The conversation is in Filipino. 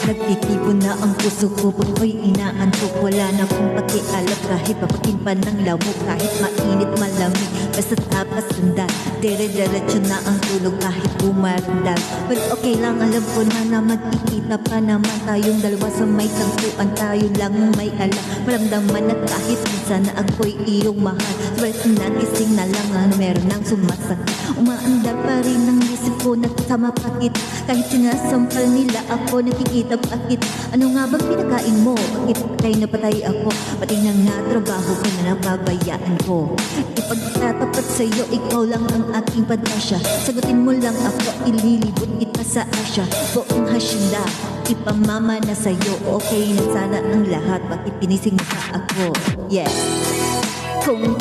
Nagtitipon na ang puso ko pag ko'y inaantok. Wala na kong pakialam kahit papakin pa ng lamok. Kahit mainit malamig, basta tapas sandal. Dire-diretso na ang tulog kahit bumarandal. Pero okay lang, alam ko na magkikita pa naman tayong dalawa sa may tagpuan. Tayo lang may alam, maramdaman na kahit minsan na ako'y iyong mahal. Swerte na gising na lang na meron nang sumasakit. Umaandar pa rin ang isip ko, nagsama pa kita. Kahit sinasampal nila ako, nakikita pa kita. Ano nga bang pinakain mo? Bakit patay na patay ako? Pati na nga trabaho ko na napabayaan ko. Ipagtatapat sa'yo, ikaw lang ang aking pag-asya. Sagutin mo lang ako, ililibot kita sa asya. Buong hasyenda, ipamama na sa'yo. Okay na sana ang lahat, bakit pinising mo pa ako? Yes. Kung